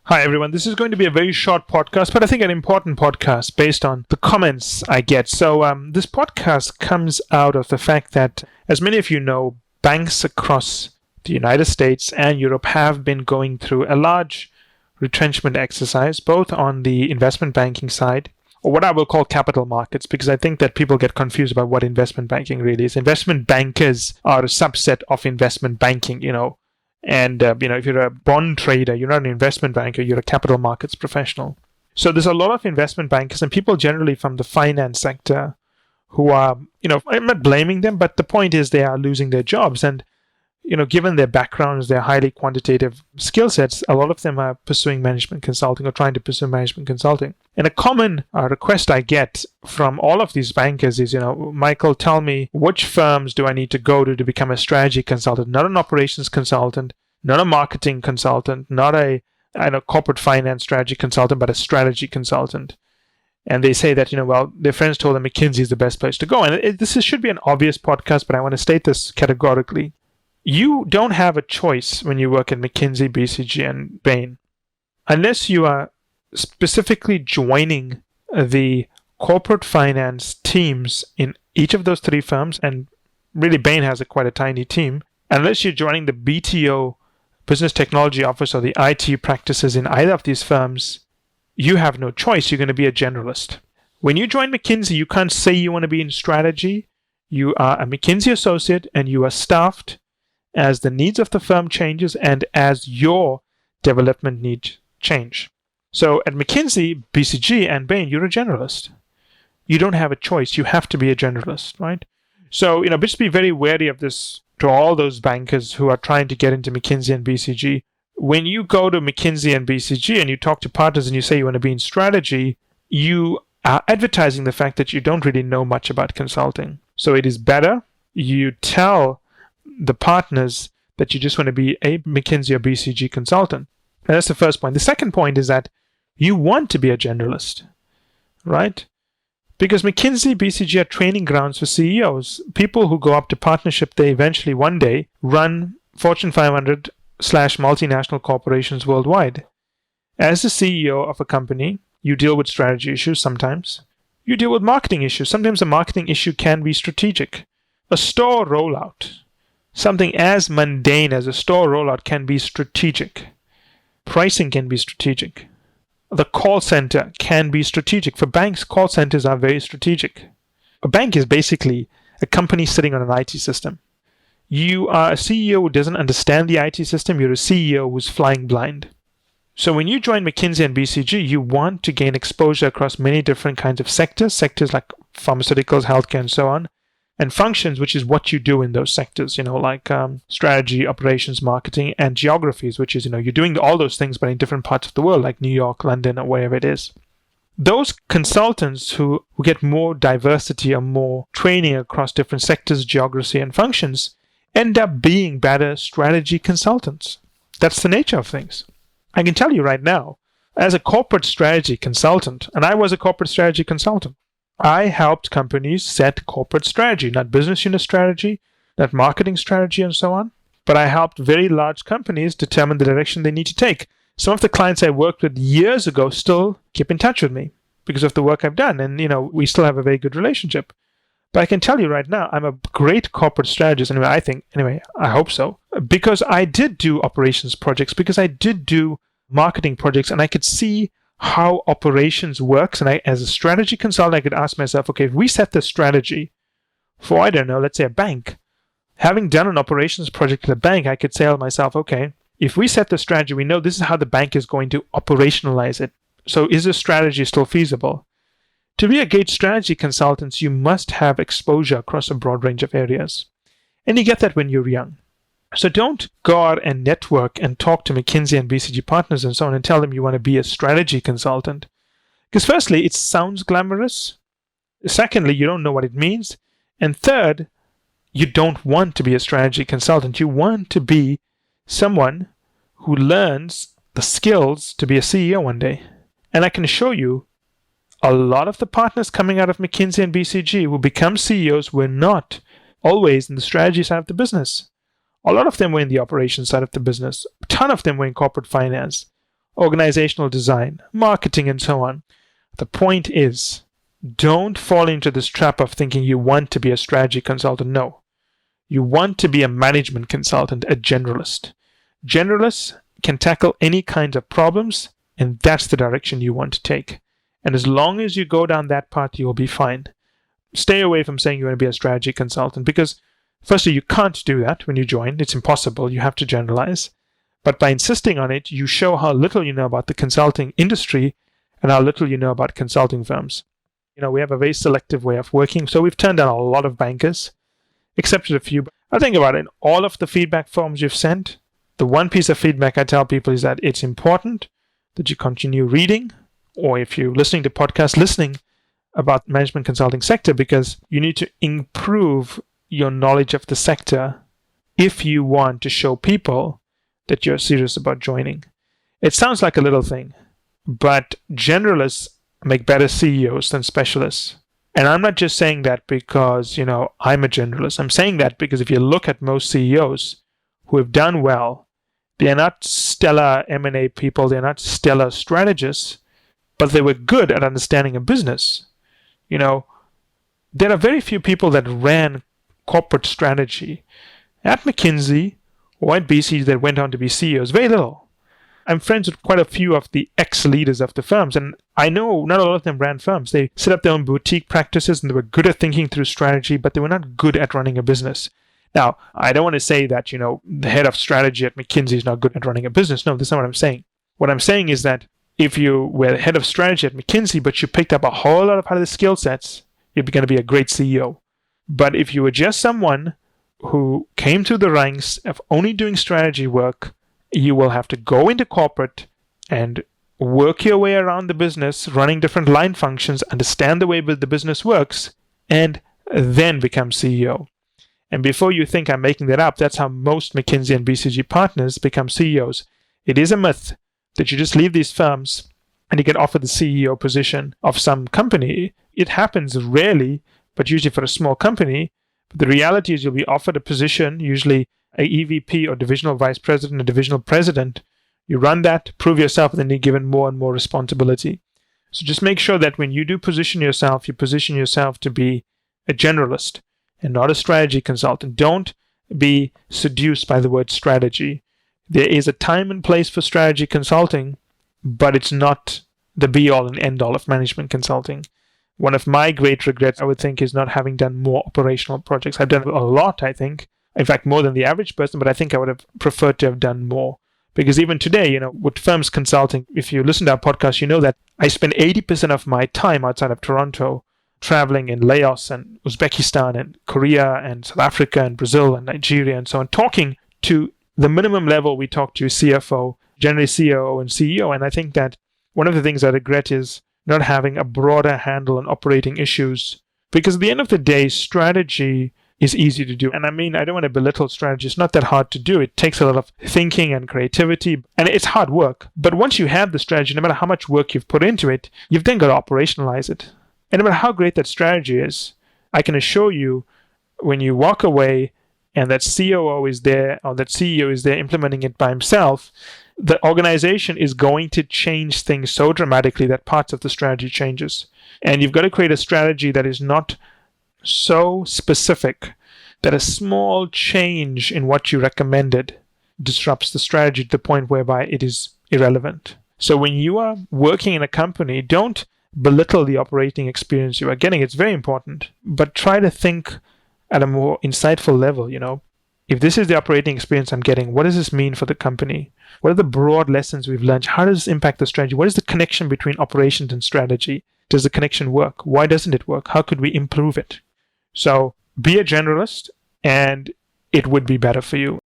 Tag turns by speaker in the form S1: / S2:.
S1: Hi, everyone. This is going to be a very short podcast, but I think an important podcast based on the comments I get. So this podcast comes out of the fact that, as many of you know, banks across the United States and Europe have been going through a large retrenchment exercise, both on the investment banking side, or what I will call capital markets, because I think that people get confused about what investment banking really is. Investment bankers are a subset of investment banking, And, if you're a bond trader, you're not an investment banker, you're a capital markets professional. So there's a lot of investment bankers and people generally from the finance sector who are, I'm not blaming them, but the point is they are losing their jobs. And, given their backgrounds, their highly quantitative skill sets, a lot of them are pursuing management consulting or trying to pursue management consulting. And a common request I get from all of these bankers is, Michael, tell me which firms do I need to go to become a strategy consultant, not an operations consultant, not a marketing consultant, not a corporate finance strategy consultant, but a strategy consultant. And they say that, their friends told them McKinsey is the best place to go. And this should be an obvious podcast, but I want to state this categorically. You don't have a choice when you work at McKinsey, BCG, and Bain. Unless you are specifically joining the corporate finance teams in each of those three firms, and really Bain has quite a tiny team, unless you're joining the BTO, Business Technology Office, or the IT practices in either of these firms, you have no choice. You're going to be a generalist. When you join McKinsey, you can't say you want to be in strategy. You are a McKinsey associate and you are staffed as the needs of the firm changes and as your development needs change. So at McKinsey, BCG, and Bain, you're a generalist. You don't have a choice. You have to be a generalist, right? So, just be very wary of this to all those bankers who are trying to get into McKinsey and BCG. When you go to McKinsey and BCG and you talk to partners and you say you want to be in strategy, you are advertising the fact that you don't really know much about consulting. So it is better you tell the partners that you just want to be a McKinsey or BCG consultant. And that's the first point. The second point is that you want to be a generalist, right? Because McKinsey, BCG are training grounds for CEOs. People who go up to partnership, they eventually one day run Fortune 500 / multinational corporations worldwide. As the CEO of a company, you deal with strategy issues sometimes. You deal with marketing issues. Sometimes a marketing issue can be strategic. A store rollout, something as mundane as a store rollout, can be strategic. Pricing can be strategic. The call center can be strategic. For banks, call centers are very strategic. A bank is basically a company sitting on an IT system. You are a CEO who doesn't understand the IT system. You're a CEO who's flying blind. So when you join McKinsey and BCG, you want to gain exposure across many different kinds of sectors like pharmaceuticals, healthcare, and so on, and functions, which is what you do in those sectors, like strategy, operations, marketing, and geographies, which is, you're doing all those things, but in different parts of the world, like New York, London, or wherever it is. Those consultants who get more diversity or more training across different sectors, geography, and functions end up being better strategy consultants. That's the nature of things. I can tell you right now, as a corporate strategy consultant, and I was a corporate strategy consultant, I helped companies set corporate strategy, not business unit strategy, not marketing strategy, and so on. But I helped very large companies determine the direction they need to take. Some of the clients I worked with years ago still keep in touch with me because of the work I've done. And, we still have a very good relationship. But I can tell you right now, I'm a great corporate strategist. I hope so. Because I did do operations projects, because I did do marketing projects, and I could see how operations works. And as a strategy consultant, I could ask myself, okay, if we set the strategy for, let's say a bank, having done an operations project at a bank, I could say to myself, okay, if we set the strategy, we know this is how the bank is going to operationalize it. So is this strategy still feasible? To be a great strategy consultant, you must have exposure across a broad range of areas. And you get that when you're young. So don't go out and network and talk to McKinsey and BCG partners and so on and tell them you want to be a strategy consultant. Because firstly, it sounds glamorous. Secondly, you don't know what it means. And third, you don't want to be a strategy consultant. You want to be someone who learns the skills to be a CEO one day. And I can assure you, a lot of the partners coming out of McKinsey and BCG who become CEOs were not always in the strategy side of the business. A lot of them were in the operations side of the business. A ton of them were in corporate finance. organizational design, marketing, and so on. The point is, don't fall into this trap of thinking you want to be a strategy consultant. No. You want to be a management consultant, a generalist. Generalists can tackle any kinds of problems, and that's the direction you want to take. And as long as you go down that path, you'll be fine. Stay away from saying you want to be a strategy consultant because, firstly, you can't do that when you join. It's impossible. You have to generalize. But by insisting on it, you show how little you know about the consulting industry and how little you know about consulting firms. We have a very selective way of working. So we've turned down a lot of bankers, excepted a few. I think about it. In all of the feedback forms you've sent, the one piece of feedback I tell people is that it's important that you continue reading, or if you're listening to podcasts, listening about management consulting sector, because you need to improve your knowledge of the sector if you want to show people that you're serious about joining. It sounds like a little thing, but generalists make better CEOs than specialists. And I'm not just saying that because, I'm a generalist. I'm saying that because if you look at most CEOs who have done well, they're not stellar M&A people, they're not stellar strategists, but they were good at understanding a business. There are very few people that ran corporate strategy at McKinsey or at BCG that went on to be CEOs. Very little. I'm friends with quite a few of the ex-leaders of the firms, and I know not a lot of them ran firms. They set up their own boutique practices, and they were good at thinking through strategy, but they were not good at running a business. Now, I don't want to say that, the head of strategy at McKinsey is not good at running a business. No, that's not what I'm saying. What I'm saying is that if you were the head of strategy at McKinsey, but you picked up a whole lot of other skill sets, you're going to be a great CEO. But if you were just someone who came through the ranks of only doing strategy work, you will have to go into corporate and work your way around the business, running different line functions, understand the way the business works, and then become CEO. And before you think I'm making that up, that's how most McKinsey and BCG partners become CEOs. It is a myth that you just leave these firms and you get offered the CEO position of some company. It happens rarely, but usually for a small company. But the reality is you'll be offered a position, usually a EVP or divisional vice president, a divisional president. You run that, prove yourself, and then you're given more and more responsibility. So just make sure that when you do position yourself, you position yourself to be a generalist and not a strategy consultant. Don't be seduced by the word strategy. There is a time and place for strategy consulting, but it's not the be-all and end-all of management consulting. One of my great regrets, I would think, is not having done more operational projects. I've done a lot, I think. In fact, more than the average person, but I think I would have preferred to have done more. Because even today, with firms consulting, if you listen to our podcast, you know that I spend 80% of my time outside of Toronto traveling in Laos and Uzbekistan and Korea and South Africa and Brazil and Nigeria and so on, talking to the minimum level we talk to CFO, generally COO and CEO. And I think that one of the things I regret is not having a broader handle on operating issues. Because at the end of the day, strategy is easy to do. And I don't want to belittle strategy. It's not that hard to do. It takes a lot of thinking and creativity, and it's hard work. But once you have the strategy, no matter how much work you've put into it, you've then got to operationalize it. And no matter how great that strategy is, I can assure you, when you walk away and that COO is there or that CEO is there implementing it by himself, the organization is going to change things so dramatically that parts of the strategy changes. And you've got to create a strategy that is not so specific that a small change in what you recommended disrupts the strategy to the point whereby it is irrelevant. So when you are working in a company, don't belittle the operating experience you are getting. It's very important, but try to think at a more insightful level. If this is the operating experience I'm getting, what does this mean for the company? What are the broad lessons we've learned? How does this impact the strategy? What is the connection between operations and strategy? Does the connection work? Why doesn't it work? How could we improve it? So be a generalist, and it would be better for you.